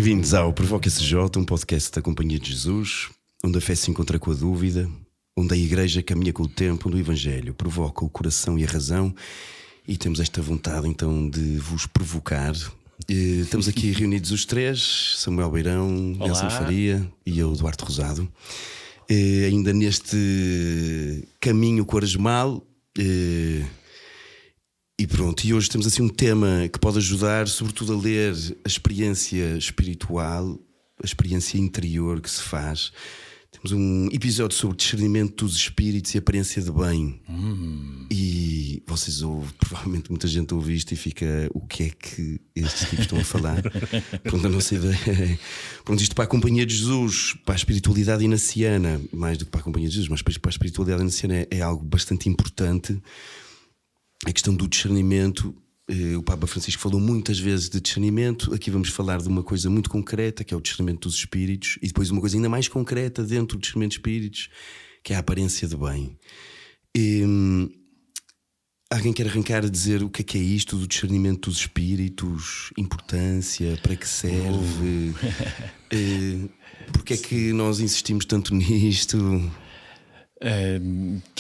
Bem-vindos ao Provoca SJ, um podcast da Companhia de Jesus, onde a fé se encontra com a dúvida, onde a Igreja caminha com o tempo, onde o Evangelho provoca o coração e a razão, e temos esta vontade então de vos provocar. Estamos aqui reunidos os três: Samuel Beirão, Nelson Faria e eu, Duarte Rosado, ainda neste caminho quaresmal. E pronto, e hoje temos assim um tema que pode ajudar sobretudo a ler a experiência espiritual, a experiência interior que se faz. Temos um episódio sobre discernimento dos espíritos e aparência de bem. E vocês ouvem, provavelmente muita gente ouve isto e fica: o que é que estes tipos estão a falar? Pronto, a nossa ideia. Pronto, isto para a Companhia de Jesus, para a espiritualidade inaciana, mais do que para a Companhia de Jesus, mas para a espiritualidade inaciana é algo bastante importante. A questão do discernimento, o Papa Francisco falou muitas vezes de discernimento. Aqui vamos falar de uma coisa muito concreta, que é o discernimento dos espíritos, e depois uma coisa ainda mais concreta dentro do discernimento dos espíritos, que é a aparência de bem. Alguém quer arrancar a dizer o que é isto do discernimento dos espíritos? Importância? Para que serve? Porque é que nós insistimos tanto nisto?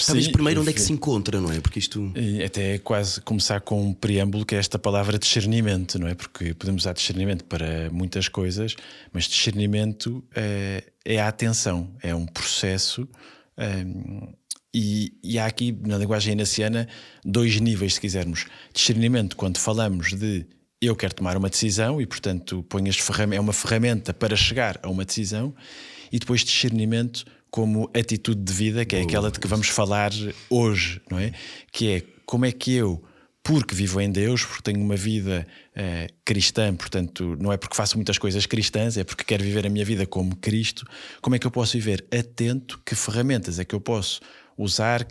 Talvez primeiro onde é que se encontra, não é? Porque isto... Até quase começar com um preâmbulo, que é esta palavra discernimento, não é? Porque podemos usar discernimento para muitas coisas, mas discernimento é a atenção, é um processo. E há aqui, na linguagem inaciana, dois níveis, se quisermos. Discernimento, quando falamos de eu quero tomar uma decisão e, portanto, é uma ferramenta para chegar a uma decisão. E depois discernimento como atitude de vida, que é aquela de que vamos falar hoje, não é? Que é como é que eu, porque vivo em Deus, porque tenho uma vida cristã, portanto, não é porque faço muitas coisas cristãs, é porque quero viver a minha vida como Cristo, como é que eu posso viver atento, que ferramentas é que eu posso usar,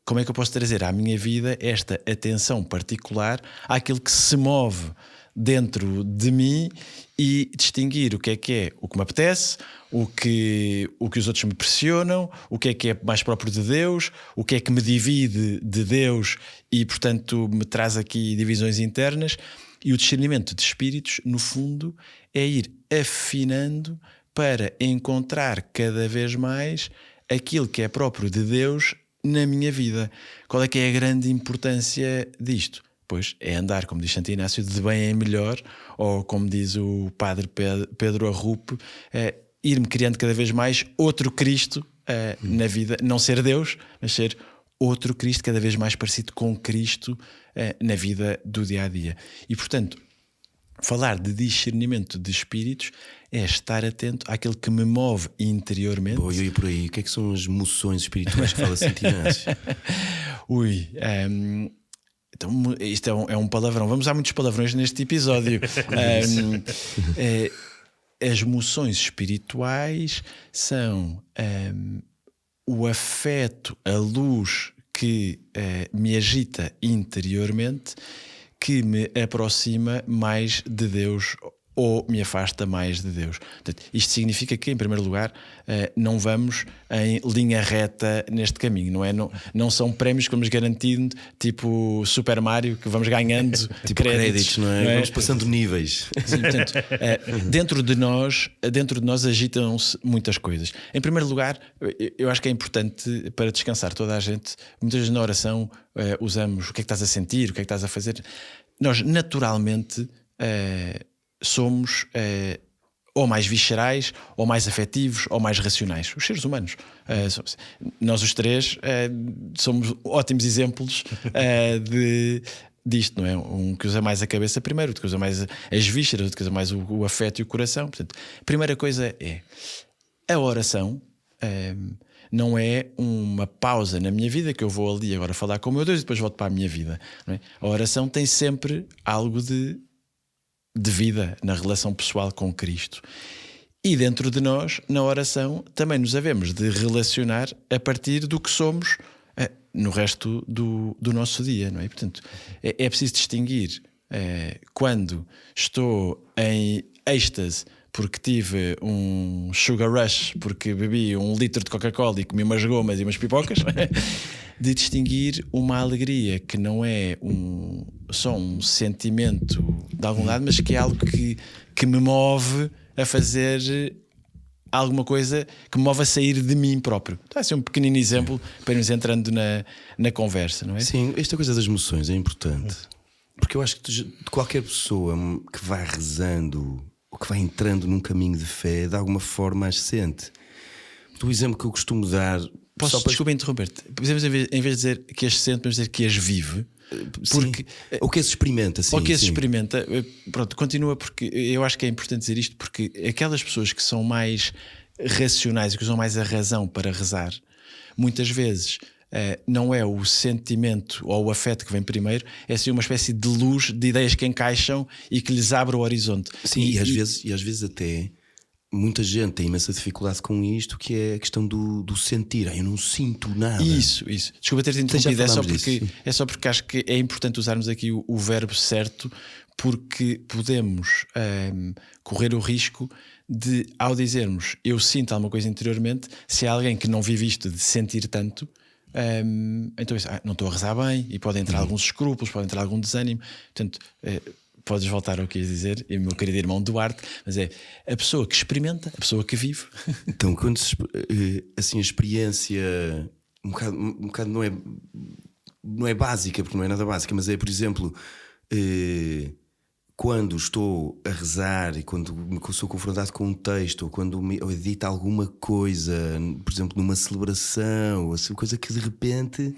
como é que eu posso trazer à minha vida esta atenção particular àquilo que se move dentro de mim e distinguir o que é o que me apetece, o que os outros me pressionam, o que é mais próprio de Deus, o que é que me divide de Deus e, portanto, me traz aqui divisões internas. E o discernimento de espíritos, no fundo, é ir afinando para encontrar cada vez mais aquilo que é próprio de Deus na minha vida. Qual é que é a grande importância disto? Pois é andar, como diz Santo Inácio, de bem em melhor, ou como diz o padre Pedro Arrupe, ir-me criando cada vez mais outro Cristo na vida, não ser Deus, mas ser outro Cristo cada vez mais parecido com Cristo na vida do dia-a-dia. E, portanto, falar de discernimento de espíritos é estar atento àquilo que me move interiormente. Boa, eu ia por aí. O que é que são as moções espirituais que fala Santo Inácio? Então, isto é um palavrão. Vamos usar muitos palavrões neste episódio. As moções espirituais são o afeto, a luz que me agita interiormente, que me aproxima mais de Deus ou me afasta mais de Deus. Portanto, isto significa que, em primeiro lugar, não vamos em linha reta neste caminho, não é? Não são prémios que vamos garantindo, tipo Super Mario, que vamos ganhando tipo créditos, não é? Vamos passando níveis. Sim, portanto, dentro de nós agitam-se muitas coisas. Em primeiro lugar, eu acho que é importante para descansar toda a gente. Muitas vezes na oração usamos o que é que estás a sentir, o que é que estás a fazer. Nós, naturalmente, somos ou mais viscerais, ou mais afetivos, ou mais racionais. Os seres humanos. Nós os três somos ótimos exemplos disto, não é? Um que usa mais a cabeça primeiro, outro que usa mais as vísceras, outro que usa mais o afeto e o coração. Portanto, a primeira coisa é a oração. Não é uma pausa na minha vida que eu vou ali agora falar com o meu Deus e depois volto para a minha vida, não é? A oração tem sempre algo de vida na relação pessoal com Cristo. E dentro de nós, na oração, também nos havemos de relacionar a partir do que somos no resto do nosso dia, não é? Portanto, é preciso distinguir quando estou em êxtase porque tive um sugar rush, porque bebi 1 litro de Coca-Cola e comi umas gomas e umas pipocas, de distinguir uma alegria que não é só um sentimento de algum lado, mas que é algo que que me move a fazer alguma coisa que me move a sair de mim próprio. Então, é um pequenino exemplo para irmos entrando na conversa, não é? Sim, esta coisa das emoções é importante. Porque eu acho que de qualquer pessoa que vai rezando ou que vai entrando num caminho de fé, de alguma forma as sente. O exemplo que eu costumo dar. Desculpa interromper-te. Podemos, em vez de dizer que as sente, podemos dizer que as vive. Porque, ou que as experimenta, sim. Ou que as sim. experimenta. Pronto, continua, porque eu acho que é importante dizer isto, porque aquelas pessoas que são mais racionais e que usam mais a razão para rezar, muitas vezes não é o sentimento ou o afeto que vem primeiro, é assim uma espécie de luz de ideias que encaixam e que lhes abre o horizonte. Sim, e às vezes até muita gente tem imensa dificuldade com isto, que é a questão do sentir. Eu não sinto nada. Isso. Desculpa ter-te interrompido, é só porque acho que é importante usarmos aqui o verbo certo, porque podemos correr o risco de, ao dizermos eu sinto alguma coisa interiormente, se há alguém que não vive isto de sentir tanto, então não estou a rezar bem, e pode entrar alguns escrúpulos, pode entrar algum desânimo. Portanto, podes voltar ao que ias dizer, e o meu querido irmão Duarte, mas é a pessoa que experimenta, a pessoa que vive. Então, quando assim, a experiência um bocado não é básica, porque não é nada básica, mas é, por exemplo, quando estou a rezar e quando sou confrontado com um texto, ou quando eu edito alguma coisa, por exemplo, numa celebração, assim, coisa que de repente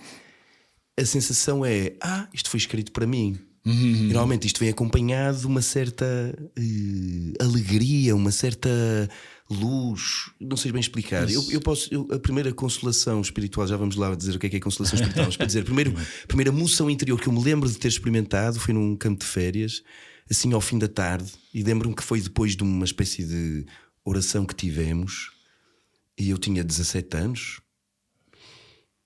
a sensação é: isto foi escrito para mim. Geralmente isto vem acompanhado de uma certa alegria, uma certa luz, não sei bem explicar. A primeira consolação espiritual, já vamos lá dizer o que é consolação espiritual, mas para dizer, a primeira moção interior que eu me lembro de ter experimentado foi num campo de férias, assim ao fim da tarde, e lembro-me que foi depois de uma espécie de oração que tivemos, e eu tinha 17 anos.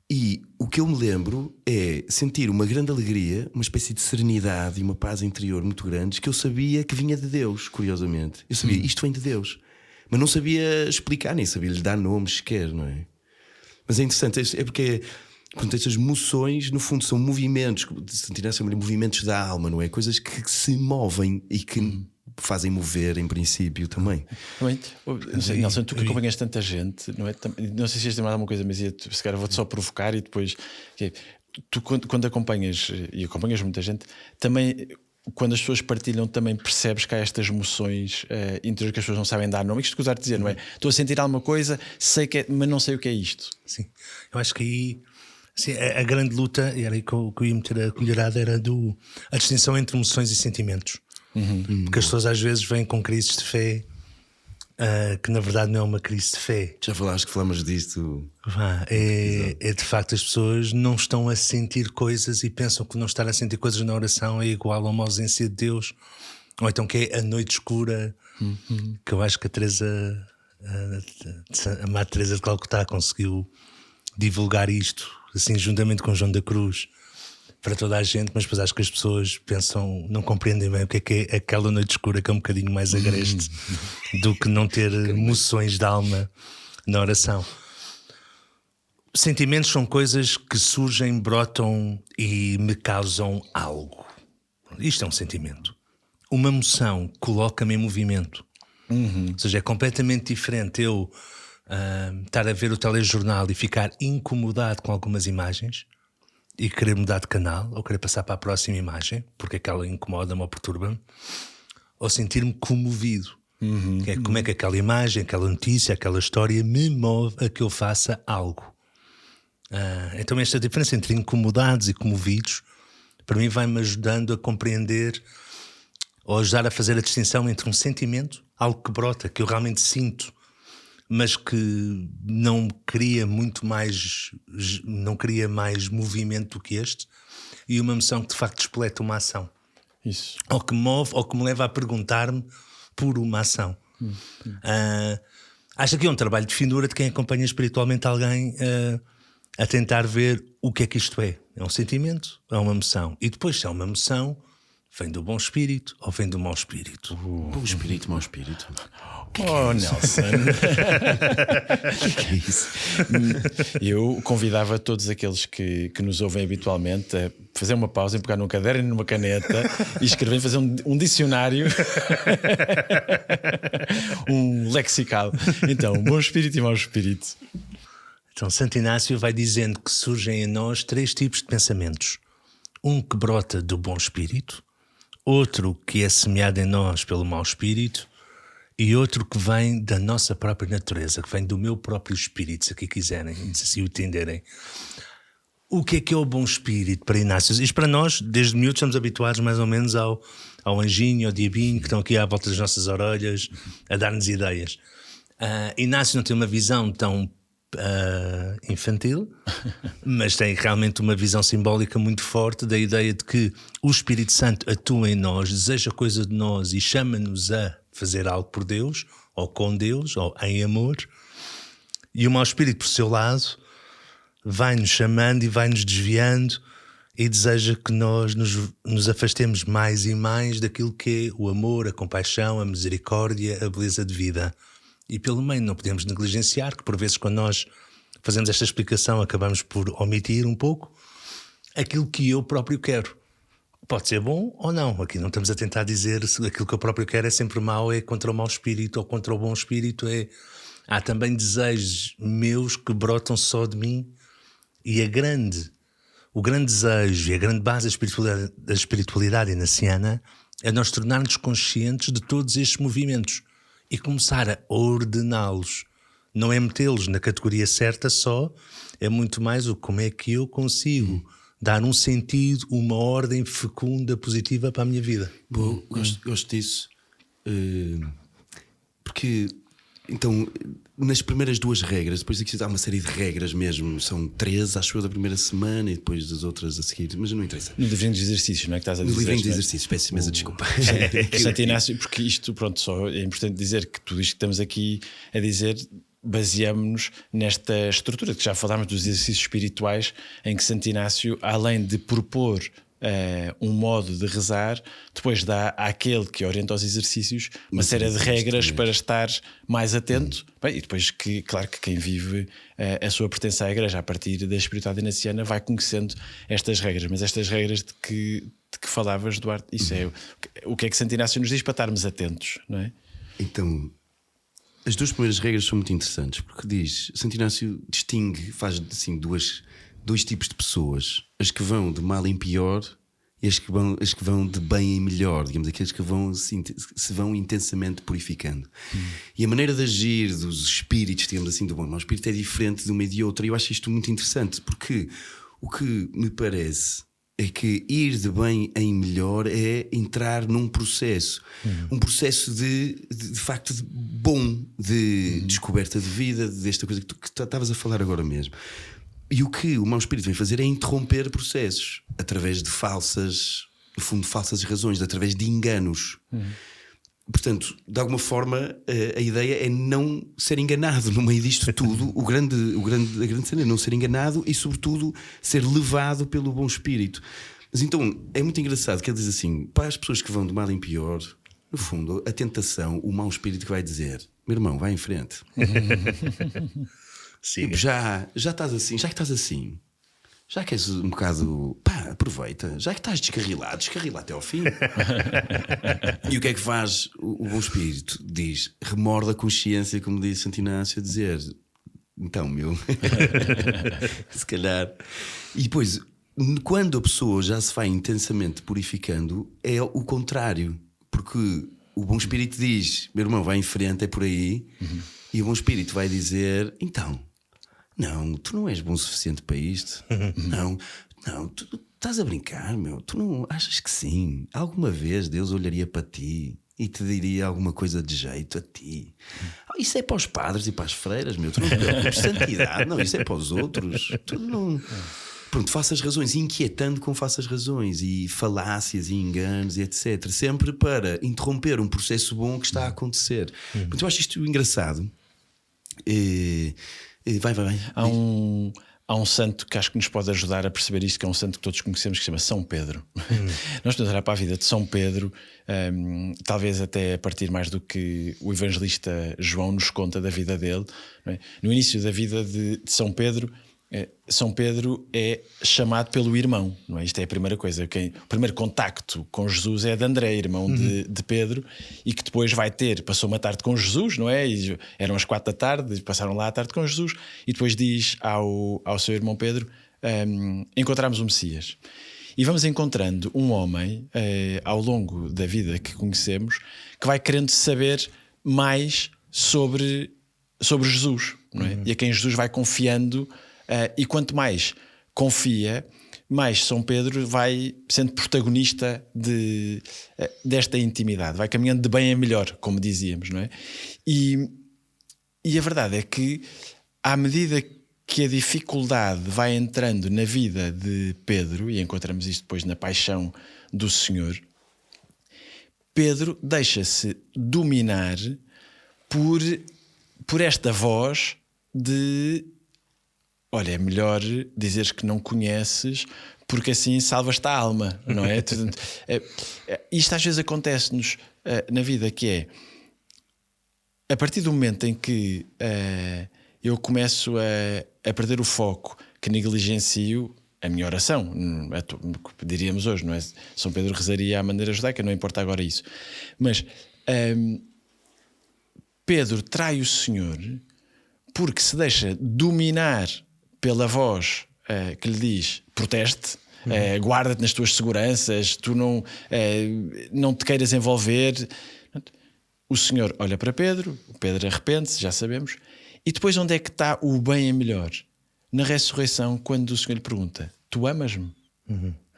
E o que eu me lembro é sentir uma grande alegria, uma espécie de serenidade e uma paz interior muito grandes, que eu sabia que vinha de Deus, curiosamente. Eu sabia, isto vem de Deus, mas não sabia explicar, nem sabia lhe dar nomes sequer, não é? Mas é interessante, é porque estas emoções, no fundo, são movimentos, movimentos da alma, não é? Coisas que se movem e que fazem mover, em princípio, também. Não sei, Nelson, tu que acompanhas tanta gente, não é? Não sei se ias ter mais alguma coisa, mas se calhar vou-te só provocar e depois. Tu, quando acompanhas, e acompanhas muita gente, também, quando as pessoas partilham, também percebes que há estas emoções interiores que as pessoas não sabem dar nome. Isto que usar dizer, não é? Estou a sentir alguma coisa, sei que é, mas não sei o que é isto. Sim, eu acho que aí. Sim, a grande luta, e era aí que eu ia meter a colherada, era a distinção entre emoções e sentimentos. Porque as pessoas às vezes vêm com crises de fé, que na verdade não é uma crise de fé. Já falamos disto. É de facto, as pessoas não estão a sentir coisas e pensam que não estar a sentir coisas na oração é igual a uma ausência de Deus, ou então que é a noite escura. Que eu acho que a Madre Teresa de Calcutá conseguiu divulgar isto assim juntamente com João da Cruz para toda a gente, mas depois acho que as pessoas pensam, não compreendem bem o que é aquela noite escura, que é um bocadinho mais agreste do que não ter emoções de alma na oração. Sentimentos são coisas que surgem, brotam e me causam algo. Isto é um sentimento. Uma emoção coloca-me em movimento. Ou seja, é completamente diferente eu estar a ver o telejornal e ficar incomodado com algumas imagens e querer mudar de canal ou querer passar para a próxima imagem porque aquela incomoda-me ou perturba-me, ou sentir-me comovido. Que é como é que aquela imagem, aquela notícia, aquela história me move a que eu faça algo. Então esta diferença entre incomodados e comovidos para mim vai-me ajudando a compreender ou ajudar a fazer a distinção entre um sentimento, algo que brota, que eu realmente sinto, mas que não cria mais movimento do que este, e uma emoção que de facto despoleta uma ação. Isso. Ou que move, ou que me leva a perguntar-me por uma ação. Acho que é um trabalho de finura de quem acompanha espiritualmente alguém a tentar ver o que é que isto é. É um sentimento, é uma emoção. E depois, se é uma emoção, Vem do bom espírito ou vem do mau espírito? Bom espírito, mau espírito. Oh, Nelson. O que é isso? Eu convidava todos aqueles que nos ouvem habitualmente a fazer uma pausa, pegar num caderno e numa caneta e escrever, fazer um dicionário, um lexical. Então, bom espírito e mau espírito. Então, Santo Inácio vai dizendo que surgem em nós 3 tipos de pensamentos. Um que brota do bom espírito, outro que é semeado em nós pelo mau espírito e outro que vem da nossa própria natureza, que vem do meu próprio espírito, se aqui quiserem, se assim o entenderem. O que é o bom espírito para Inácio? Isto para nós, desde miúdos, estamos habituados mais ou menos ao anjinho, ao diabinho, que estão aqui à volta das nossas orelhas a dar-nos ideias. Inácio não tem uma visão tão infantil, mas tem realmente uma visão simbólica muito forte da ideia de que o Espírito Santo atua em nós, deseja coisa de nós e chama-nos a fazer algo por Deus, ou com Deus, ou em amor. E o mau espírito, por seu lado, vai-nos chamando e vai-nos desviando e deseja que nós nos afastemos mais e mais daquilo que é o amor, a compaixão, a misericórdia, a beleza de vida. E pelo meio não podemos negligenciar que por vezes quando nós fazemos esta explicação acabamos por omitir um pouco aquilo que eu próprio quero. Pode ser bom ou não. Aqui não estamos a tentar dizer se aquilo que eu próprio quero é sempre mau, é contra o mau espírito ou contra o bom espírito. Há também desejos meus que brotam só de mim e o grande desejo e a grande base da espiritualidade inaciana é nós tornar-nos conscientes de todos estes movimentos e começar a ordená-los. Não é metê-los na categoria certa só, é muito mais o como é que eu consigo dar um sentido, uma ordem fecunda, positiva para a minha vida. Bom, gosto disso. Porque, então, nas primeiras 2 regras, depois aqui há uma série de regras mesmo, são 3, acho eu, da primeira semana e depois das outras a seguir, mas não interessa. No livrinho de exercícios, não é que estás a dizer? No livrinho de exercícios, peço imensa desculpa. Santo Inácio, porque isto, pronto, só é importante dizer que tudo isto que estamos aqui a dizer baseamos-nos nesta estrutura que já falámos dos exercícios espirituais, em que Santo Inácio, além de propor um modo de rezar, depois dá àquele que orienta os exercícios uma série de regras para estar mais atento. Bem, e depois, claro que quem vive a sua pertença à igreja a partir da espiritualidade inaciana vai conhecendo estas regras, mas estas regras de que falavas, Duarte, isso é o que é que Santo Inácio nos diz para estarmos atentos, não é? Então, as 2 primeiras regras são muito interessantes, porque diz, Santo Inácio faz assim 2 tipos de pessoas: as que vão de mal em pior e as que vão de bem em melhor, digamos, aqueles que se vão intensamente purificando. E a maneira de agir dos espíritos, digamos assim, do bom e mau espírito é diferente de uma e de outra. E eu acho isto muito interessante, porque o que me parece é que ir de bem em melhor é entrar num processo, um processo de facto de bom, de descoberta de vida, desta coisa que tu estavas a falar agora mesmo. E o que o mau espírito vem fazer é interromper processos através de falsas razões, através de enganos. Portanto, de alguma forma, a ideia é não ser enganado no meio disto tudo. A grande cena é não ser enganado e, sobretudo, ser levado pelo bom espírito. Mas então é muito engraçado que ele diz assim: para as pessoas que vão de mal em pior, no fundo, a tentação, o mau espírito que vai dizer: meu irmão, vai em frente. Tipo, já estás assim, já que estás assim, já que és um bocado, aproveita, já que estás descarrila até ao fim. E o que é que faz o bom espírito? Diz, remorde a consciência, como disse Santo Inácio, a dizer: então, meu, se calhar. E depois, quando a pessoa já se vai intensamente purificando, é o contrário, porque o bom espírito diz: meu irmão, vai em frente, é por aí. E o bom espírito vai dizer: então, não, tu não és bom o suficiente para isto. Não, tu estás a brincar, meu. Tu não achas que sim? Alguma vez Deus olharia para ti e te diria alguma coisa de jeito a ti? Isso é para os padres e para as freiras, meu. Tu não te preocupes, santidade. Não, isso é para os outros. Tu não. Pronto, faças razões, inquietando com faças razões e falácias e enganos e etc. Sempre para interromper um processo bom que está a acontecer. Portanto, eu acho isto engraçado. Vai. há um santo que acho que nos pode ajudar a perceber isto, que é um santo que todos conhecemos, que se chama São Pedro. Nós podemos olhar para a vida de São Pedro, talvez até a partir mais do que o evangelista João nos conta da vida dele. Não é? No início da vida de São Pedro é chamado pelo irmão, não é? Isto é a primeira coisa. O primeiro contacto com Jesus é de André, irmão de Pedro, e que depois passou uma tarde com Jesus, não é? E eram as 4 da tarde, passaram lá a tarde com Jesus, e depois diz ao seu irmão Pedro: encontramos o Messias. E vamos encontrando um homem ao longo da vida que conhecemos, que vai querendo saber mais sobre Jesus, não é? E a quem Jesus vai confiando. E quanto mais confia, mais São Pedro vai sendo protagonista desta intimidade, vai caminhando de bem a melhor, como dizíamos, não é? E a verdade é que, à medida que a dificuldade vai entrando na vida de Pedro, e encontramos isto depois na paixão do Senhor, Pedro deixa-se dominar por esta voz de: olha, é melhor dizeres que não conheces, porque assim salvas-te a alma, não é? Isto às vezes acontece-nos na vida, que é a partir do momento em que eu começo a perder o foco, que negligencio a minha oração, diríamos hoje, não é? São Pedro rezaria à maneira judaica, não importa agora isso. Mas Pedro trai o Senhor porque se deixa dominar pela voz que lhe diz: proteste, guarda-te nas tuas seguranças, tu não te queiras envolver. O Senhor olha para Pedro, o Pedro arrepende-se, já sabemos. E depois onde é que está o bem a melhor? Na ressurreição, quando o Senhor lhe pergunta: tu amas-me?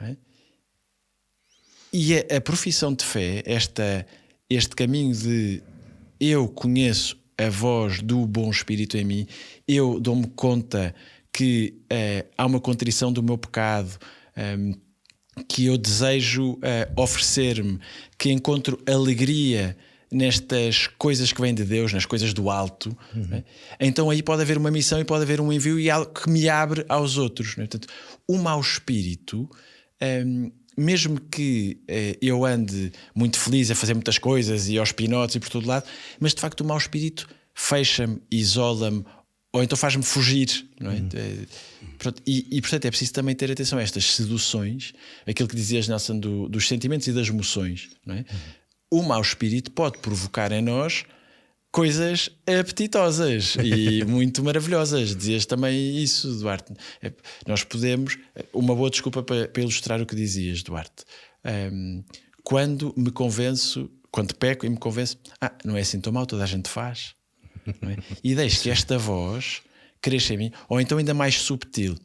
É? E a profissão de fé, este caminho de eu conheço a voz do bom Espírito em mim, eu dou-me conta que há uma contrição do meu pecado, que eu desejo oferecer-me, que encontro alegria nestas coisas que vêm de Deus, nas coisas do alto, né? Então aí pode haver uma missão e pode haver um envio e algo que me abre aos outros, né? Portanto, o mau espírito, mesmo que eu ande muito feliz a fazer muitas coisas e aos pinotes e por todo lado, mas de facto o mau espírito fecha-me, isola-me, ou então faz-me fugir, não é? E portanto é preciso também ter atenção a estas seduções, aquilo que dizias, Nelson, dos sentimentos e das emoções, não é? O mau espírito pode provocar em nós coisas apetitosas e muito maravilhosas. Dizias também isso, Duarte. Nós podemos... Uma boa desculpa para ilustrar o que dizias, Duarte. Quando me convenço, quando peco e me convenço, não é assim tão mal, toda a gente faz. Não é? E deixo que esta voz cresça em mim. Ou então ainda mais subtil: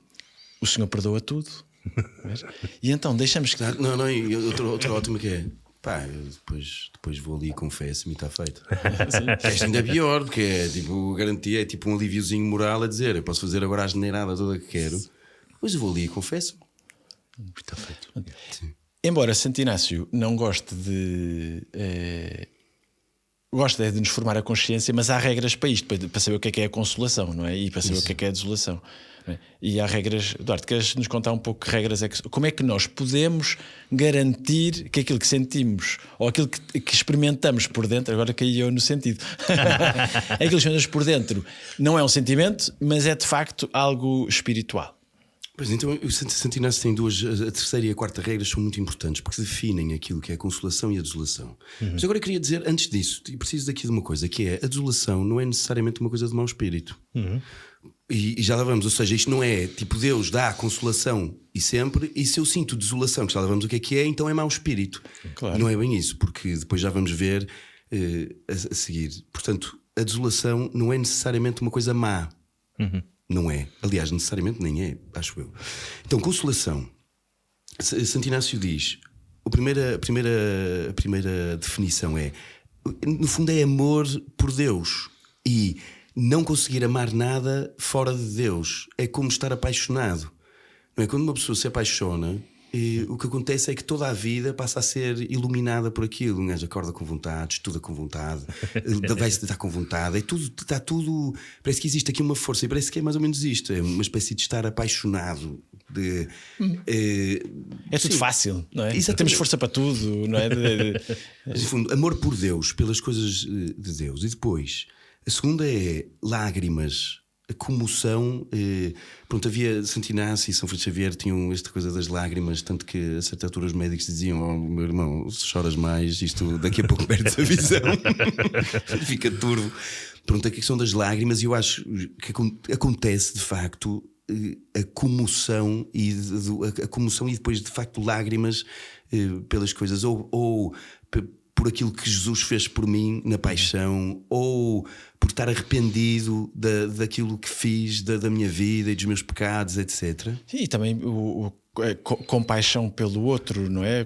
o Senhor perdoa tudo. E então deixamos que... Não, e outra ótima que é: pá, eu depois vou ali e confesso-me e está feito. Isto ainda é pior, porque é tipo, garantia, é tipo um alíviozinho moral a dizer: eu posso fazer agora a geneirada toda que quero, depois eu vou ali e confesso-me. Está feito. Sim. Embora Santo Inácio não goste gosta de nos formar a consciência, mas há regras para isto, para saber o que é a consolação, não é? E para saber o que é a desolação. Não é? E há regras. Eduardo, queres nos contar um pouco que regras como é que nós podemos garantir que aquilo que sentimos ou aquilo que experimentamos por dentro, agora caí eu no sentido, aquilo que experimentamos por dentro não é um sentimento, mas é de facto algo espiritual. Pois então, o Santo Inácio tem duas, a terceira e a quarta regras são muito importantes porque definem aquilo que é a consolação e a desolação. Mas agora eu queria dizer, antes disso, e preciso daqui de uma coisa, que é: a desolação não é necessariamente uma coisa de mau espírito. E já lá vamos, ou seja, isto não é tipo Deus dá a consolação e sempre, e se eu sinto desolação, que já lá vamos o que é, então é mau espírito. Claro. Não é bem isso, porque depois já vamos ver a seguir. Portanto, a desolação não é necessariamente uma coisa má. Não é. Aliás, necessariamente nem é, acho eu. Então, consolação. Santo Inácio diz: a primeira definição é, no fundo, é amor por Deus. E não conseguir amar nada fora de Deus é como estar apaixonado. Não é? Quando uma pessoa se apaixona, o que acontece é que toda a vida passa a ser iluminada por aquilo. Um gajo acorda com vontade, estuda com vontade, vai-se deitar com vontade. Está tudo. Parece que existe aqui uma força, e parece que é mais ou menos isto. É uma espécie de estar apaixonado. É tudo fácil, não é? Exatamente. Temos força para tudo, não é? No fundo, amor por Deus, pelas coisas de Deus. E depois, a segunda é lágrimas. A comoção, pronto, havia Santo Inácio e São Francisco Xavier tinham esta coisa das lágrimas, tanto que a certa altura os médicos diziam: oh, meu irmão, se choras mais, isto daqui a pouco perdes a visão, fica turvo. Pronto, a questão das lágrimas, e eu acho que acontece de facto a comoção e depois de facto lágrimas pelas coisas, ou por aquilo que Jesus fez por mim na paixão, ou por estar arrependido daquilo que fiz, da minha vida e dos meus pecados, etc. Sim, e também compaixão pelo outro, não é?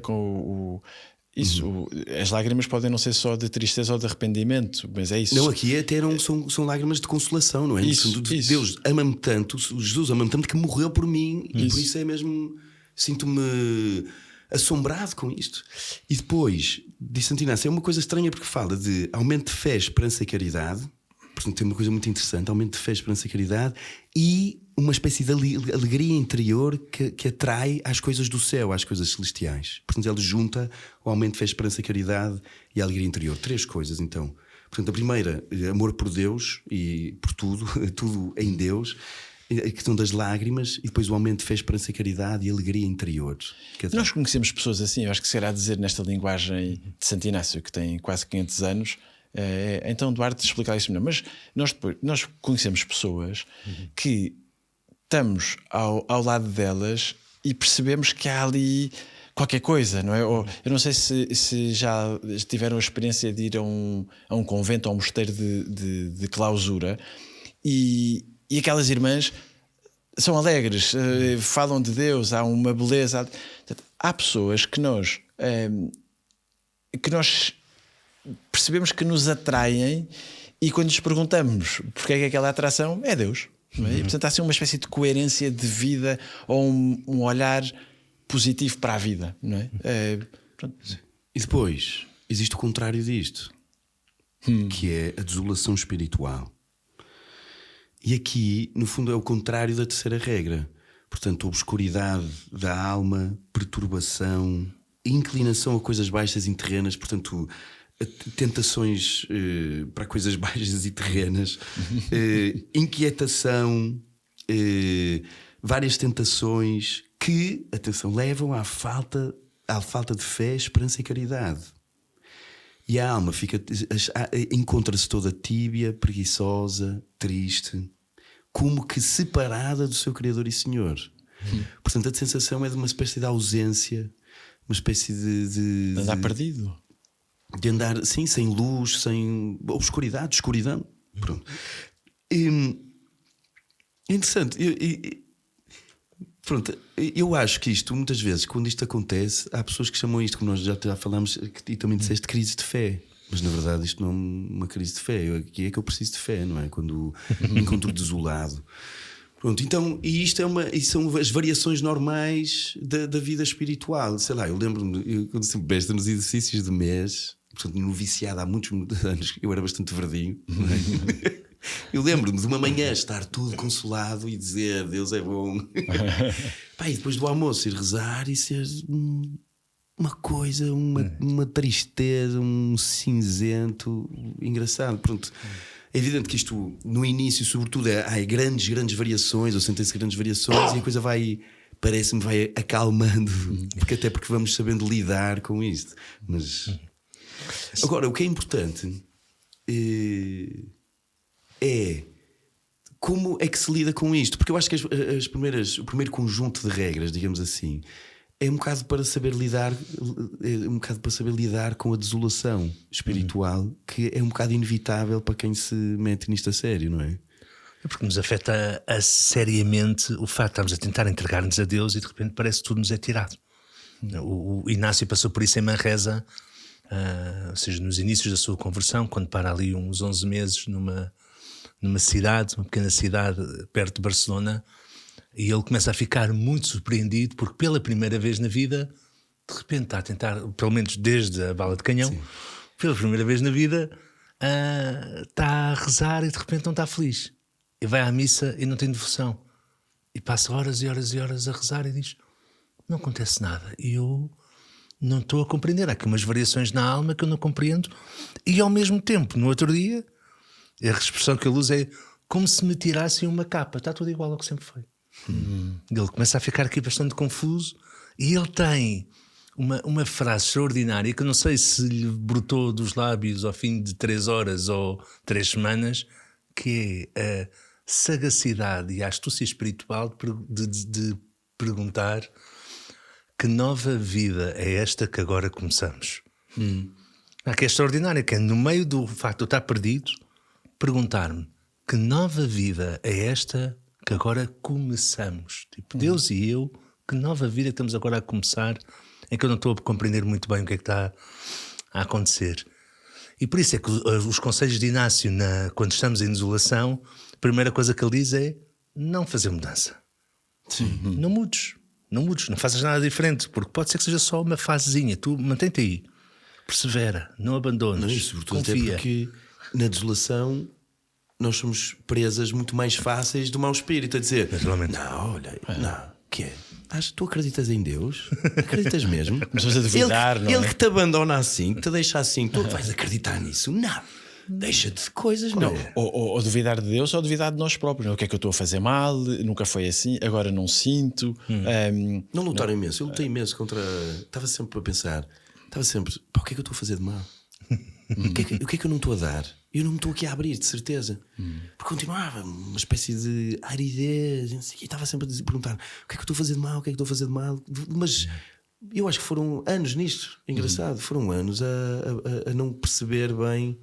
As lágrimas podem não ser só de tristeza ou de arrependimento, mas é isso. Não, aqui até são lágrimas de consolação, não é? Isso. Deus ama-me tanto, Jesus ama-me tanto que morreu por mim, e por isso é mesmo, sinto-me assombrado com isto. E depois, diz Santo Inácio, é uma coisa estranha porque fala de aumento de fé, esperança e caridade. Portanto, tem uma coisa muito interessante: aumento de fé, esperança e caridade, e uma espécie de alegria interior que atrai às coisas do céu, às coisas celestiais. Portanto, ele junta o aumento de fé, esperança e caridade e a alegria interior. 3 coisas, então. Portanto, a primeira, amor por Deus e por tudo, tudo em Deus. A questão das lágrimas, e depois o aumento de fé, esperança e caridade e alegria interior. Nós conhecemos pessoas assim, eu acho que será dizer nesta linguagem de Santo Inácio, que tem quase 500 anos. Então, Duarte, explicar isso melhor. Mas nós conhecemos pessoas que estamos ao lado delas e percebemos que há ali qualquer coisa, não é? Ou, eu não sei se já tiveram a experiência de ir a um convento, a um mosteiro de clausura, e aquelas irmãs são alegres, falam de Deus, há uma beleza. Há pessoas que nós percebemos que nos atraem, e quando nos perguntamos porque é que aquela atração é Deus, não é? E, portanto, há assim uma espécie de coerência de vida, ou um olhar positivo para a vida, não é? E depois existe o contrário disto, que é a desolação espiritual. E aqui, no fundo, é o contrário da terceira regra. Portanto, obscuridade da alma, perturbação, inclinação a coisas baixas e terrenas. Portanto, tentações para coisas baixas e terrenas, inquietação, várias tentações que, atenção, levam à falta de fé, esperança e caridade. E a alma encontra-se toda tíbia, preguiçosa, triste, como que separada do seu Criador e Senhor. Portanto, a sensação é de uma espécie de ausência, uma espécie de andar perdido. De andar, sim, sem luz, sem obscuridade, escuridão. Pronto. É interessante. Pronto, eu acho que isto, muitas vezes, quando isto acontece, há pessoas que chamam isto, como nós já falámos, e também disseste, crise de fé. Mas na verdade isto não é uma crise de fé. Aqui é que eu preciso de fé, não é? Quando me encontro desolado. Pronto, então, e são as variações normais da vida espiritual. Sei lá, eu lembro-me, quando sempre besta nos exercícios de mês, portanto, no viciado há muitos anos, eu era bastante verdinho, não é? Eu lembro-me de uma manhã estar tudo consolado e dizer Deus é bom. Pá, e depois do almoço ir rezar e ser uma coisa, uma tristeza, um cinzento engraçado. Pronto. É evidente que isto no início, sobretudo, há grandes variações, ou sentem-se grandes variações, e a coisa parece-me vai acalmando, porque vamos sabendo lidar com isto. Mas agora, o que é importante é como é que se lida com isto, porque eu acho que o primeiro conjunto de regras, digamos assim, é um bocado para saber lidar, com a desolação espiritual, que é um bocado inevitável para quem se mete nisto a sério, não é? É porque nos afeta seriamente o facto de estarmos a tentar entregar-nos a Deus e de repente parece que tudo nos é tirado. O Inácio passou por isso em Manresa, ou seja, nos inícios da sua conversão, quando para ali uns 11 meses numa cidade, uma pequena cidade perto de Barcelona, E ele começa a ficar muito surpreendido porque pela primeira vez na vida, de repente está a tentar, pelo menos desde a bala de canhão, pela primeira vez na vida está a rezar e de repente não está feliz. E vai à missa e não tem devoção. E passa horas e horas e horas a rezar e diz: não acontece nada. E eu não estou a compreender. Há aqui umas variações na alma que eu não compreendo. E ao mesmo tempo, no outro dia, a expressão que ele usa é como se me tirassem uma capa. Está tudo igual ao que sempre foi. Ele começa a ficar aqui bastante confuso e ele tem uma frase extraordinária que eu não sei se lhe brotou dos lábios ao fim de 3 horas ou 3 semanas, que é a sagacidade e a astúcia espiritual de perguntar: que nova vida é esta que agora começamos? Que é extraordinária, que é no meio do facto de eu estar perdido, perguntar-me: que nova vida é esta que agora começamos? Tipo, Deus e eu, que nova vida estamos agora a começar, em que eu não estou a compreender muito bem o que é que está a acontecer. E por isso é que os conselhos de Inácio, quando estamos em desolação, a primeira coisa que ele diz é não fazer mudança. Não mudes, não faças nada diferente, porque pode ser que seja só uma fasezinha. Tu mantém-te aí, persevera, não abandones, Não, isso, sobretudo até confia. porque na desolação nós somos presas muito mais fáceis do mau espírito, a dizer: Naturalmente. não, olha, não, que é? Tu acreditas em Deus? Acreditas mesmo? Começamos a duvidar, ele, não é? ele que te abandona assim, que te deixa assim, tu vais acreditar nisso? Não, deixa-te de coisas, não. Ou duvidar de Deus ou duvidar de nós próprios. O que é que eu estou a fazer mal? Nunca foi assim, agora não sinto. Não lutar imenso, eu lutei imenso contra. Estava sempre a pensar, pá, o que é que eu estou a fazer de mal? O que é que eu não estou a dar? Eu não me estou aqui a abrir, de certeza. Porque continuava uma espécie de aridez, não sei o quê. Estava sempre a perguntar: o que é que eu estou a fazer de mal? O que é que estou a fazer de mal? Mas eu acho que foram anos nisto. Engraçado, foram anos a não perceber bem.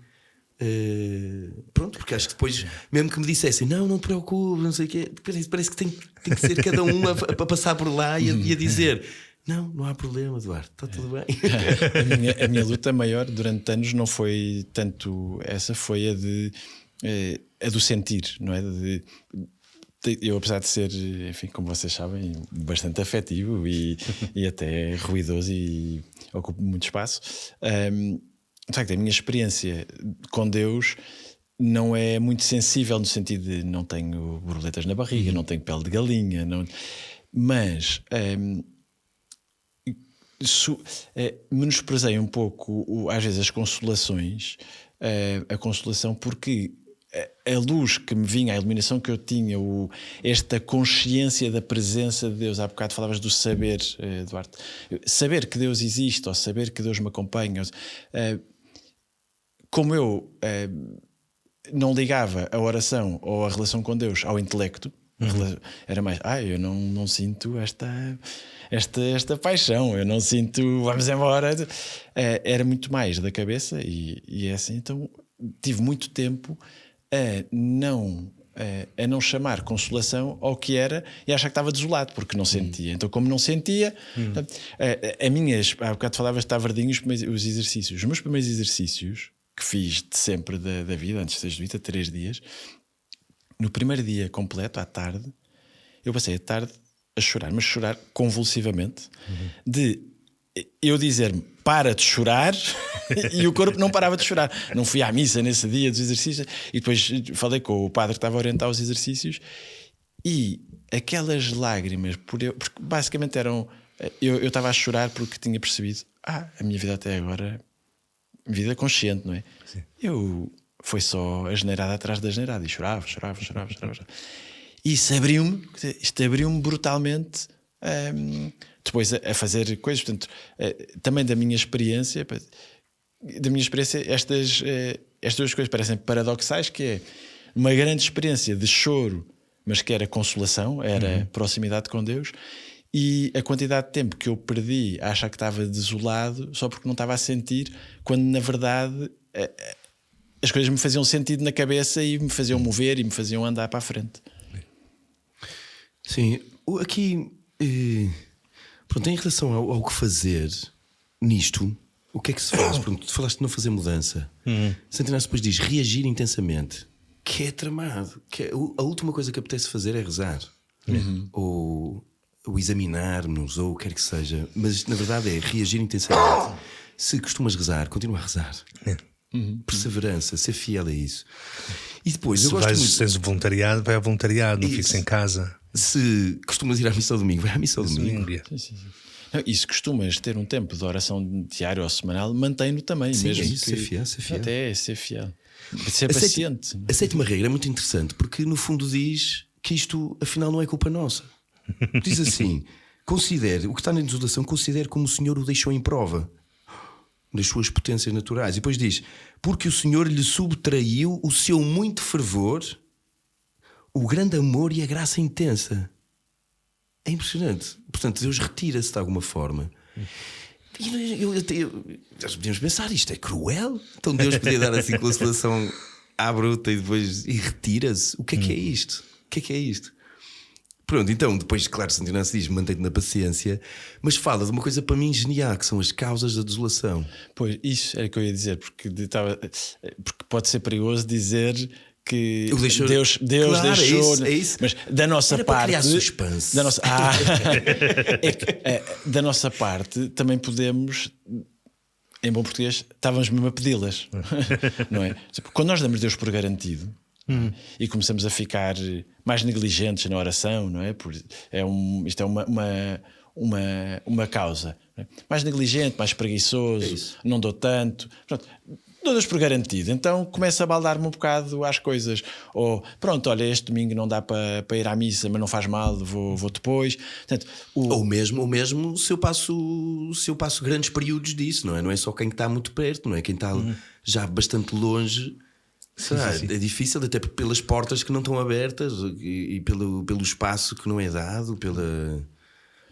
Pronto, porque acho que depois, mesmo que me dissessem não te preocupes, não sei o quê, parece que tem que ser cada um a passar por lá e a dizer: não há problema, Eduardo, está tudo bem. A minha luta maior durante anos não foi tanto essa, foi a do sentir, não é? Eu, apesar de ser, enfim, como vocês sabem, bastante afetivo e até ruidoso e ocupo muito espaço, de facto, a minha experiência com Deus não é muito sensível, no sentido de não tenho borboletas na barriga, não tenho pele de galinha, mas menosprezei um pouco às vezes as consolações, a consolação, porque a luz que me vinha, a iluminação que eu tinha, esta consciência da presença de Deus. Há bocado falavas do saber, Eduardo, saber que Deus existe ou saber que Deus me acompanha. Como eu não ligava a oração ou a relação com Deus ao intelecto, era mais, eu não sinto esta paixão, eu não sinto, vamos embora. Era muito mais da cabeça e é assim. Então tive muito tempo a não chamar consolação ao que era e achar que estava desolado porque não sentia. Então, como não sentia, há bocado falavas de Tavardinho, os exercícios. Os meus primeiros exercícios que fiz de sempre da vida, antes de ser jesuíta, 3 dias, no primeiro dia completo, à tarde, eu passei a tarde a chorar, mas chorar convulsivamente, de eu dizer-me para de chorar e o corpo não parava de chorar. Não fui à missa nesse dia dos exercícios e depois falei com o padre que estava a orientar os exercícios e aquelas lágrimas, porque basicamente eram... Eu estava a chorar porque tinha percebido a minha vida até agora, vida consciente, não é? Sim. Foi só a geneirada atrás da geneirada e chorava. E isso abriu-me brutalmente, depois a fazer coisas. Portanto, também da minha experiência, estas 2 coisas parecem paradoxais, que é uma grande experiência de choro, mas que era consolação, era proximidade com Deus, e a quantidade de tempo que eu perdi a achar que estava desolado só porque não estava a sentir, quando na verdade as coisas me faziam sentido na cabeça e me faziam mover e me faziam andar para a frente. Sim, aqui pronto, em relação ao que fazer nisto, o que é que se faz? Pronto, tu falaste de não fazer mudança. Santo Inácio depois diz reagir intensamente, que é tramado, a última coisa que apetece fazer é rezar. ou examinar-nos, ou o que quer que seja. Mas na verdade é reagir intensamente. Se costumas rezar, continua a rezar. Perseverança, ser fiel a isso. E depois, Se eu gosto vais muito. tens voluntariado, vai ao voluntariado, não Isso. fiques em casa. Se costumas ir à missa ao domingo, vai à missa ao domingo. Sim. Não, e se costumas ter um tempo de oração diária ou semanal, mantém-no também. Sim, mesmo é isso, que... ser fiel, ser fiel. Até é ser fiel. Ser paciente. Aceita uma regra, é muito interessante, porque no fundo diz que isto afinal não é culpa nossa. Diz assim: considere o que está na legislação, considere como o Senhor o deixou em prova das suas potências naturais. E depois diz: porque o Senhor lhe subtraiu o seu muito fervor, o grande amor e a graça intensa. É impressionante. Portanto, Deus retira-se de alguma forma. E nós podíamos pensar: isto é cruel. Então Deus podia dar assim consolação à bruta e depois retira-se. O que é isto? O que é isto? Pronto, então depois, claro, Santo Inácio diz: mantém-te na paciência, mas fala de uma coisa para mim genial, que são as causas da desolação. Pois, isso era o que eu ia dizer, porque pode ser perigoso dizer que Deus Claro, deixou, é isso. mas da nossa Era para parte, criar suspense. da nossa parte também podemos, em bom português, estávamos mesmo a pedi-las, não é? Quando nós damos Deus por garantido e começamos a ficar mais negligentes na oração, não é? Isto é uma causa, não é? Mais negligente, mais preguiçoso, não dou tanto, pronto. Dou Deus por garantido, então começa a baldar-me um bocado às coisas. Ou pronto, olha, este domingo não dá para ir à missa, mas não faz mal, vou depois. Portanto, Ou mesmo se eu passo grandes períodos disso, não é? Não é só quem está muito perto, não é? Quem está já bastante longe. Sim. É difícil, até pelas portas que não estão abertas e pelo espaço que não é dado.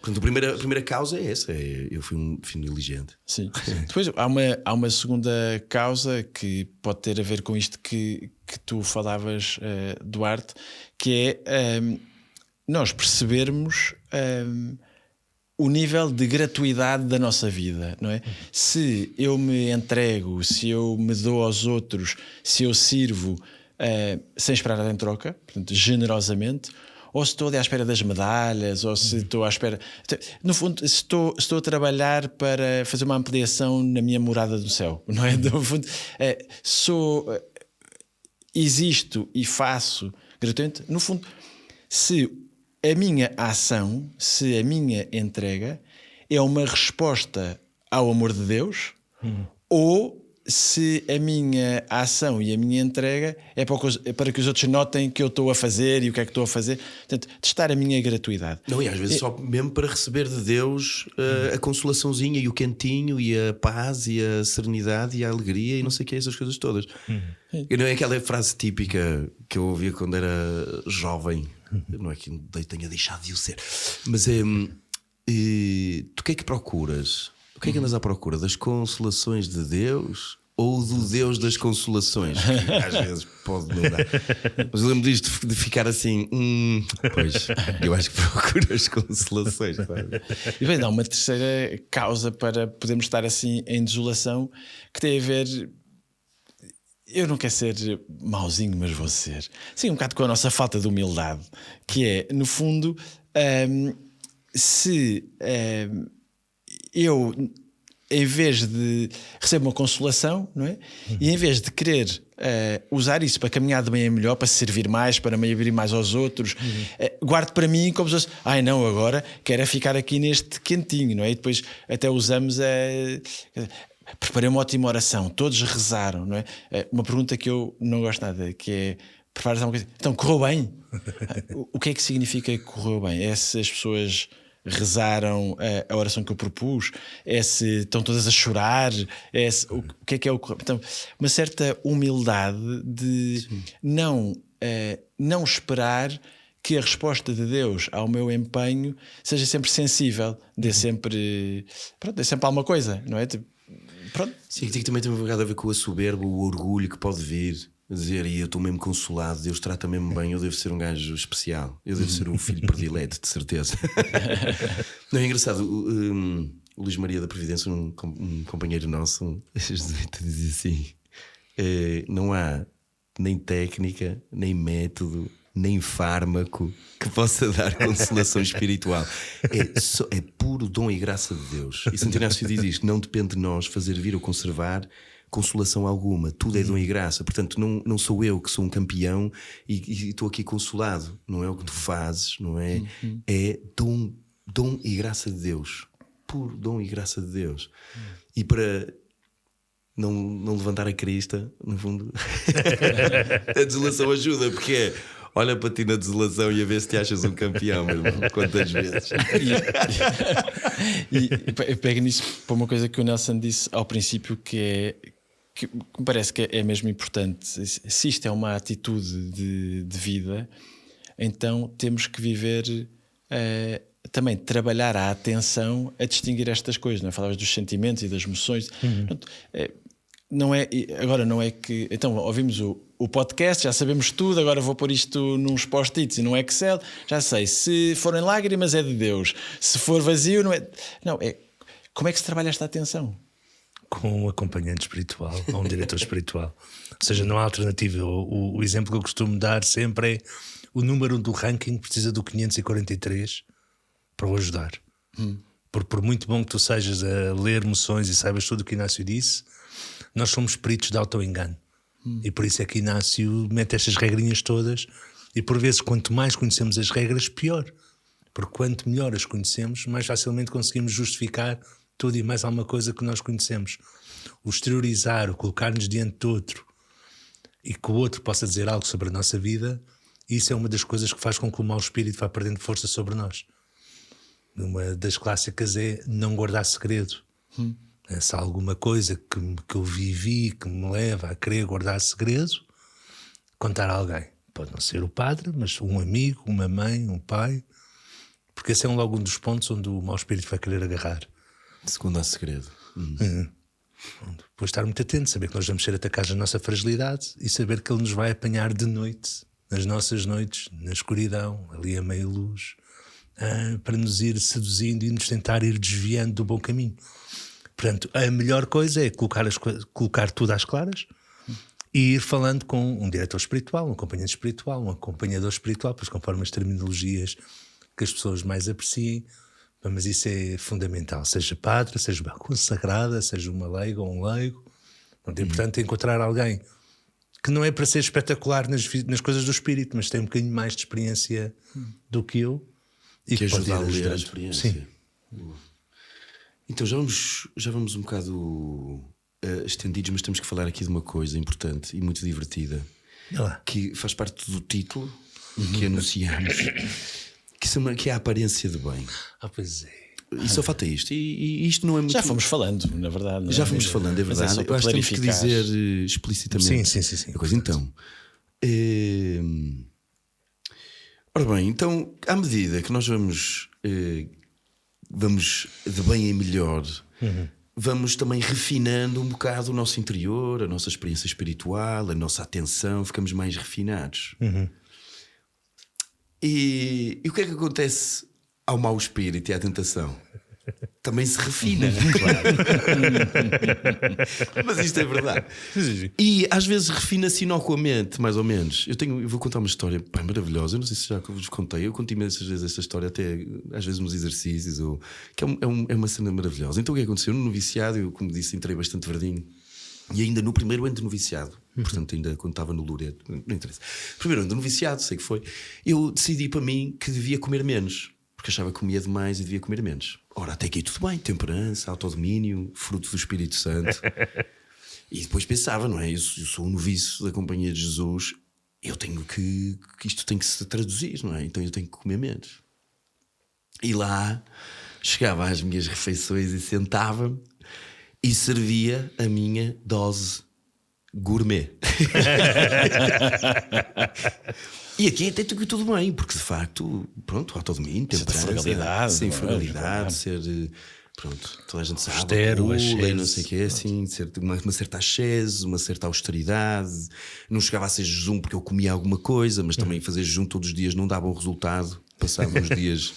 Portanto, a primeira causa é essa: eu fui negligente. Sim. Depois há uma segunda causa que pode ter a ver com isto que tu falavas, Duarte, que é nós percebermos o nível de gratuidade da nossa vida, não é? Se eu me entrego, se eu me dou aos outros, se eu sirvo sem esperar nada em troca, portanto, generosamente, ou se estou ali à espera das medalhas, ou se estou à espera... No fundo, se estou a trabalhar para fazer uma ampliação na minha morada do céu, não é? No fundo, existo e faço gratuitamente. No fundo, se a minha ação, se a minha entrega é uma resposta ao amor de Deus, ou se a minha ação e a minha entrega é para que os outros notem que eu estou a fazer e o que é que estou a fazer. Portanto, testar a minha gratuidade. Não, e às vezes só mesmo para receber de Deus a consolaçãozinha e o quentinho e a paz e a serenidade e a alegria e não sei o que, essas coisas todas. E não é aquela frase típica que eu ouvia quando era jovem, não é que tenha deixado de o ser, mas é: tu o que é que procuras? O que é que andas à procura? Das consolações de Deus ou do Deus das consolações? Que às vezes pode não dar. Mas eu lembro disto de ficar assim: pois, eu acho que procuro as consolações. Sabe? E bem, dá uma terceira causa para podermos estar assim em desolação, que tem a ver... Eu não quero ser mauzinho, mas vou ser. Sim, um bocado com a nossa falta de humildade, que é, no fundo, se eu, em vez de receber uma consolação, não é? E em vez de querer usar isso para caminhar de bem a melhor, para servir mais, para me abrir mais aos outros, guardo para mim como se fosse: ai não, agora quero ficar aqui neste quentinho, não é? E depois até usamos preparei uma ótima oração, todos rezaram, não é? Uma pergunta que eu não gosto nada, que é: preparas alguma coisa? Então, correu bem? O que é que significa que correu bem? É se as pessoas rezaram a oração que eu propus? É se estão todas a chorar? O que é que é o correu? Então, uma certa humildade de não esperar que a resposta de Deus ao meu empenho seja sempre sensível, dê sempre alguma coisa, não é? Pronto. Sim, que também tem um bocado a ver com a soberba, o orgulho que pode vir a dizer: e eu estou mesmo consolado, Deus trata mesmo bem, eu devo ser um gajo especial, eu devo ser um filho predileto, de certeza. Não é engraçado? O Luís Maria da Previdência, um companheiro nosso, dizia assim: não há nem técnica, nem método, nem fármaco que possa dar consolação espiritual. É puro dom e graça de Deus. E Santo Inácio diz isto: não depende de nós fazer vir ou conservar consolação alguma, tudo é dom e graça. Portanto, não sou eu que sou um campeão e estou aqui consolado. Não é o que tu fazes, não é? É dom e graça de Deus, puro dom e graça de Deus. E para não levantar a crista, no fundo, a desolação ajuda, porque olha para ti na desolação e a ver se te achas um campeão, meu irmão. Quantas vezes? E pego nisso para uma coisa que o Nelson disse ao princípio, que me parece que é mesmo importante. Se isto é uma atitude de vida, então temos que viver, também trabalhar a atenção a distinguir estas coisas. Não é? Falavas dos sentimentos e das emoções. Não é que então ouvimos o podcast, já sabemos tudo, agora vou pôr isto nos post-its e num Excel, já sei, se forem lágrimas é de Deus, se for vazio não é. Não, como é que se trabalha esta atenção? Com um acompanhante espiritual ou um diretor espiritual. Ou seja, não há alternativa. O exemplo que eu costumo dar sempre é: o número do ranking precisa do 543 para o ajudar. Porque por muito bom que tu sejas a ler emoções e saibas tudo o que Inácio disse, nós somos peritos de auto-engano. E por isso é que Inácio mete estas regrinhas todas. E por vezes, quanto mais conhecemos as regras, pior. Porque quanto melhor as conhecemos, mais facilmente conseguimos justificar tudo e mais alguma coisa que nós conhecemos. O exteriorizar, o colocar-nos diante do outro e que o outro possa dizer algo sobre a nossa vida, isso é uma das coisas que faz com que o mau espírito vá perdendo força sobre nós. Uma das clássicas é não guardar segredo. Se há alguma coisa que eu vivi que me leva a querer guardar segredo, contar a alguém. Pode não ser o padre, mas um amigo, uma mãe, um pai, porque esse é logo um dos pontos onde o mau espírito vai querer agarrar. Segundo há segredo. Depois estar muito atento, saber que nós vamos ser atacados na nossa fragilidade e saber que ele nos vai apanhar de noite, nas nossas noites, na escuridão, ali a meia luz, para nos ir seduzindo e nos tentar ir desviando do bom caminho. Portanto, a melhor coisa é colocar tudo às claras e ir falando com um diretor espiritual, um acompanhante espiritual, um acompanhador espiritual, pois conforme as terminologias que as pessoas mais apreciem. Mas isso é fundamental, seja padre, seja uma consagrada, seja uma leiga ou um leigo. É importante encontrar alguém que não é para ser espetacular nas coisas do espírito, mas tem um bocadinho mais de experiência do que eu e que pode ajuda a ler ajudar. a experiência. Sim. Então já vamos um bocado estendidos, mas temos que falar aqui de uma coisa importante e muito divertida, que faz parte do título que anunciamos, que é a aparência de bem. Pois é. E só falta isto. E isto não é muito. Já fomos falando, na verdade. Já fomos falando, é verdade. Eu acho que temos que dizer explicitamente. Sim. A coisa. Então, ora bem, então, à medida que nós vamos de bem em melhor, vamos também refinando um bocado o nosso interior, a nossa experiência espiritual, a nossa atenção, ficamos mais refinados. E o que é que acontece ao mau espírito e à tentação? Também se refina, claro. Mas isto é verdade. E às vezes refina-se inocuamente, mais ou menos. Eu vou contar uma história maravilhosa. Eu não sei se já vos contei. Eu conto imensas vezes esta história, até às vezes nos exercícios, que é uma cena maravilhosa. Então o que aconteceu? No noviciado, eu, como disse, entrei bastante verdinho. E ainda no primeiro ano de noviciado, portanto, ainda quando estava no Loreto, não interessa. Primeiro ano de noviciado, sei que foi. Eu decidi para mim que devia comer menos, porque achava que comia demais e devia comer menos. Ora, até aqui tudo bem, temperança, autodomínio, fruto do Espírito Santo. E depois pensava, não é? Eu sou um noviço da Companhia de Jesus, eu tenho que isto tem que se traduzir, não é? Então eu tenho que comer menos. E lá chegava às minhas refeições e sentava-me e servia a minha dose gourmet. E aqui até tudo bem, porque de facto, pronto, autodomínio, frugalidade, sem frugalidade, ser, pronto, toda a gente sabe, austero, não sei o que é, assim, ser uma certa ascese, uma certa austeridade. Não chegava a ser jejum porque eu comia alguma coisa, mas também fazer jejum todos os dias não dava um resultado. Passados uns dias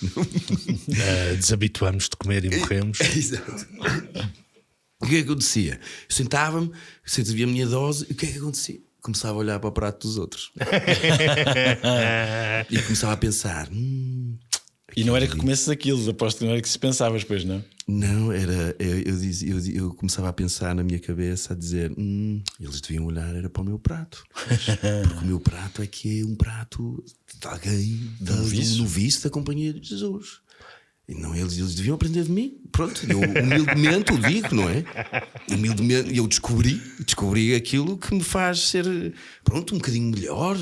desabituamos de comer e morremos. Exato. O que é que acontecia? Eu sentava-me, servia a minha dose, e o que é que acontecia? começava a olhar para o prato dos outros. E começava a pensar. E não era que comesses aquilo, aposto que não era que se pensavas, pois não? Não, era. Eu começava a pensar na minha cabeça, a dizer: eles deviam olhar, era para o meu prato. Porque o meu prato é que é um prato de alguém no vício da companhia de Jesus. E não, eles deviam aprender de mim. Pronto, eu humildemente o digo, não é? Humildemente, eu descobri aquilo que me faz ser, pronto, um bocadinho melhor.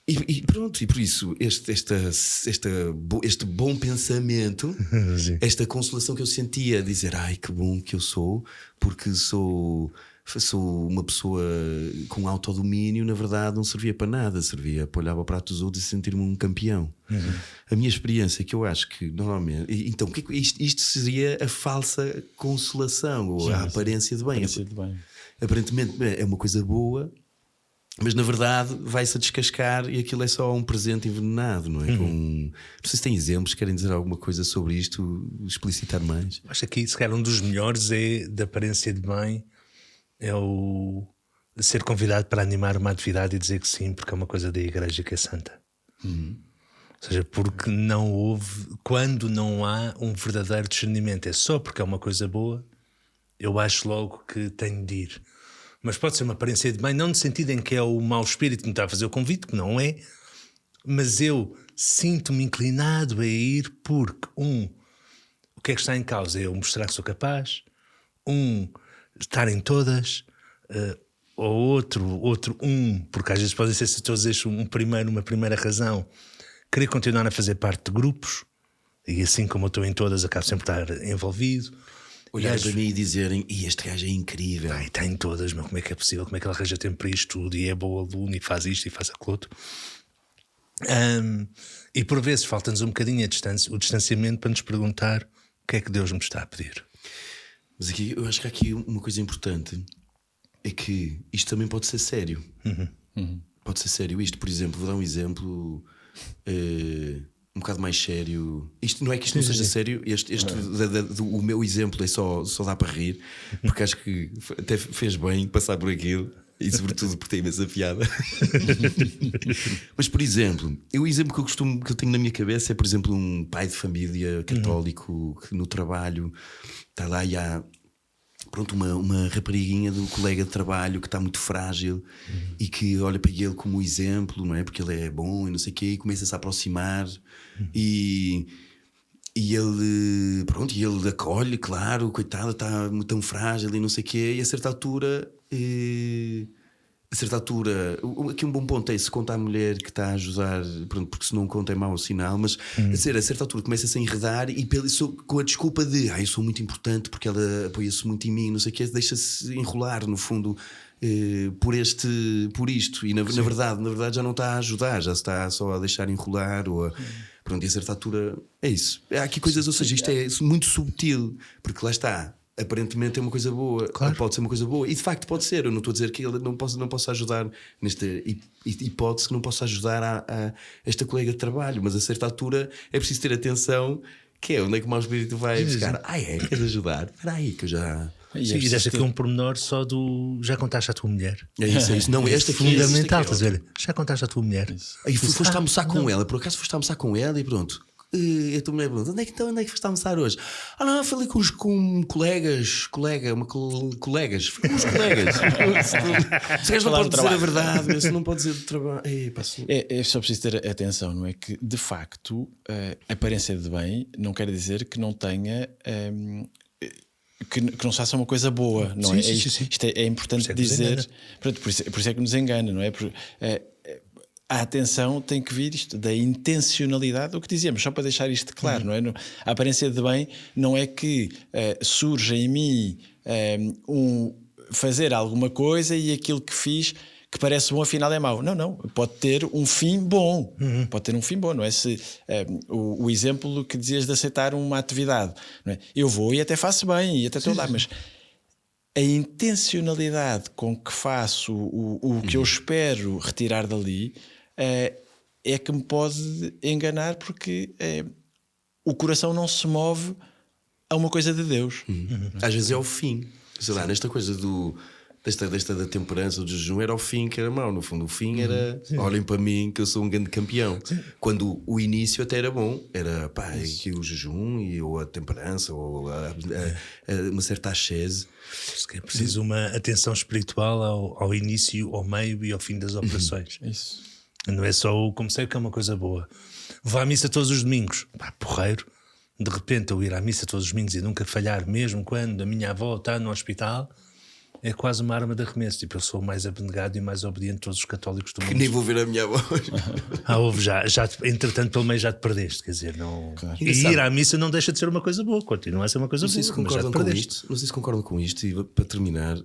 E pronto, e por isso este bom pensamento, esta consolação que eu sentia, dizer: ai, que bom que eu sou, porque sou uma pessoa com autodomínio, na verdade não servia para nada, servia para olhar para o prato dos outros e sentir-me um campeão. A minha experiência, que eu acho que normalmente, então, isto seria a falsa consolação, ou a aparência de bem. Aparentemente é uma coisa boa, mas na verdade vai-se a descascar e aquilo é só um presente envenenado, não é? Não sei se têm exemplos, querem dizer alguma coisa sobre isto, explicitar mais. Acho que aqui, se calhar, um dos melhores é da aparência de bem, é o ser convidado para animar uma atividade e dizer que sim, porque é uma coisa da igreja que é santa. Ou seja, porque não houve, quando não há um verdadeiro discernimento, é só porque é uma coisa boa, eu acho logo que tenho de ir. Mas pode ser uma aparência de bem, não no sentido em que é o mau espírito que me está a fazer o convite, que não é, mas eu sinto-me inclinado a ir porque, o que é que está em causa? É eu mostrar que sou capaz, estar em todas, ou outro, porque às vezes podem ser, se estou a dizer uma primeira razão, querer continuar a fazer parte de grupos, e assim como eu estou em todas, acabo sempre a estar envolvido. Olharem para mim e dizerem: e este gajo é incrível. Está em todas, mas como é que é possível? Como é que ele arranja tempo para isto tudo? E é bom aluno e faz isto e faz aquilo outro. E por vezes falta-nos um bocadinho o distanciamento para nos perguntar o que é que Deus me está a pedir. Mas aqui, eu acho que há aqui uma coisa importante, é que isto também pode ser sério. Pode ser sério. Isto, por exemplo, vou dar um exemplo um bocado mais sério. Isto não é que isto não seja sério. O meu exemplo é só dá para rir, porque acho que até fez bem passar por aquilo. E sobretudo porque tem imensa piada. Mas, por exemplo, o exemplo que eu tenho na minha cabeça é, por exemplo, um pai de família católico que no trabalho está lá e há, pronto, uma rapariguinha do colega de trabalho que está muito frágil e que olha para ele como exemplo, não é? Porque ele é bom e não sei o quê, e começa a se aproximar e ele, pronto, e ele acolhe, claro, coitado, está tão frágil e não sei o quê, e a certa altura, aqui um bom ponto é se conta à mulher que está a ajudar, pronto, porque se não conta é mau sinal, mas a certa altura começa-se a enredar e com a desculpa de eu sou muito importante porque ela apoia-se muito em mim, não sei o quê, deixa-se enrolar no fundo por isto, e na verdade já não está a ajudar, já se está só a deixar enrolar pronto, e a certa altura é isso. Há aqui coisas, ou seja, isto é muito subtil, porque lá está, aparentemente é uma coisa boa, claro. Pode ser uma coisa boa, e de facto pode ser. Eu não estou a dizer que ele não possa ajudar nesta hipótese, que não possa ajudar a esta colega de trabalho, mas a certa altura é preciso ter atenção, que é onde é que o mau espírito vai buscar. Queres ajudar? Espera aí, que eu já. Sim, e deixa aqui um pormenor só do já contaste à tua mulher. É isso. Não, este aqui é fundamental, estás a ver? Já contaste à tua mulher. Aí foste almoçar com ela, por acaso foste almoçar com ela e pronto. E a tua mulher pergunta: onde é que foste almoçar hoje? Não, falei com colegas. Fui com os colegas. Se queres, não pode dizer a verdade, mas não pode dizer do trabalho. É só preciso ter atenção, não é? Que de facto a aparência de bem não quer dizer que não tenha. Que não se faça uma coisa boa, não é? Isto é importante dizer. Por isso é que nos engana, não é? A atenção tem que vir isto da intencionalidade, o que dizíamos, só para deixar isto claro, não é? A aparência de bem não é que surja em mim fazer alguma coisa e aquilo que fiz que parece bom afinal é mau. Não, pode ter um fim bom. Pode ter um fim bom, não é? Se o exemplo que dizias de aceitar uma atividade, não é? Eu vou e até faço bem e até estou lá, mas a intencionalidade com que faço o que eu espero retirar dali é que me pode enganar, porque o coração não se move a uma coisa de Deus. Às vezes é o fim, sei lá, nesta coisa desta da temperança, do jejum, era o fim que era mau. No fundo, o fim era olhem para mim que eu sou um grande campeão. Quando o início até era bom, era pá, que o jejum ou a temperança ou uma certa ascese. É preciso uma atenção espiritual ao início, ao meio e ao fim das operações. Isso. Não é só o como sei que é uma coisa boa. Vou à missa todos os domingos. Pá, porreiro. De repente eu ir à missa todos os domingos e nunca falhar, mesmo quando a minha avó está no hospital, é quase uma arma de arremesso. Tipo, eu sou o mais abnegado e mais obediente de todos os católicos do mundo. Que nem vou ver a minha avó. Houve já, entretanto, pelo meio já te perdeste. Quer dizer, não... Claro. E ir à missa não deixa de ser uma coisa boa, continua a ser uma coisa Não sei boa. se Mas já te concordam com perdeste. isto. Não sei se concordam com isto. E para terminar,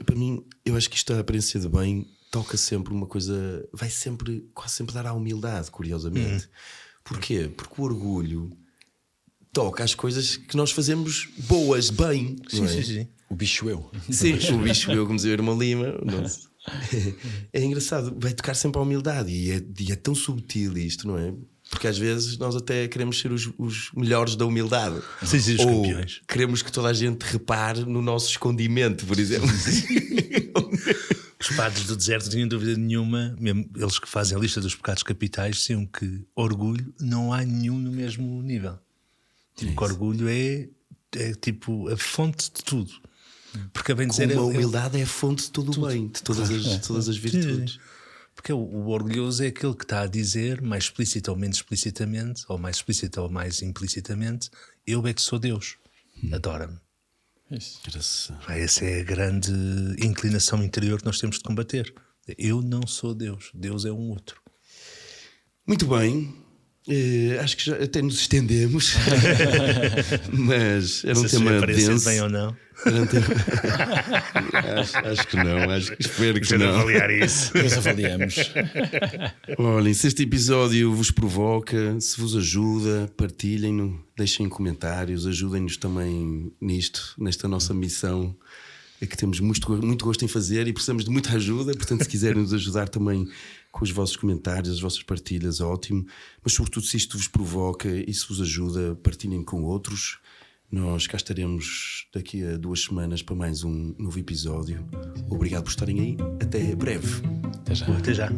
para mim, eu acho que isto da aparência de bem toca sempre uma coisa, vai sempre, quase sempre dar à humildade, curiosamente. Porquê? Porque o orgulho toca às coisas que nós fazemos boas, bem. Sim, não é? sim, sim. O bicho eu. Sim, o bicho eu, como dizia o irmão Lima. Nossa. É engraçado, vai tocar sempre à humildade e é tão subtil isto, não é? Porque às vezes nós até queremos ser os melhores da humildade. Sim, sim, os ou campeões. queremos que toda a gente repare no nosso escondimento, por exemplo. Os padres do deserto não tinham dúvida nenhuma, mesmo eles que fazem a lista dos pecados capitais, diziam que orgulho não há nenhum no mesmo nível. Tipo, que orgulho é tipo a fonte de tudo. Porque a bem dizer, Como a humildade é a fonte de todo o bem, de todas as virtudes. Porque o orgulhoso é aquele que está a dizer, mais explícito ou menos explicitamente, ou mais explícito ou mais implicitamente, eu é que sou Deus, adora-me. Isso. Essa é a grande inclinação interior que nós temos de combater. Eu não sou Deus, Deus é um outro. Muito bem. Acho que já até nos estendemos. Mas era um tema denso. Bem ou não? Era um tema... acho que não. Espero que não. Avaliar isso. Depois avaliamos. Olhem, se este episódio vos provoca, se vos ajuda, partilhem-no, deixem comentários, ajudem-nos também nesta nossa missão que temos muito gosto em fazer e precisamos de muita ajuda. Portanto, se quiserem nos ajudar também com os vossos comentários, as vossas partilhas, ótimo. Mas sobretudo, se isto vos provoca e se vos ajuda, partilhem com outros. Nós cá estaremos daqui a 2 semanas para mais um novo episódio. Obrigado por estarem aí. Até breve. Até já. Até já.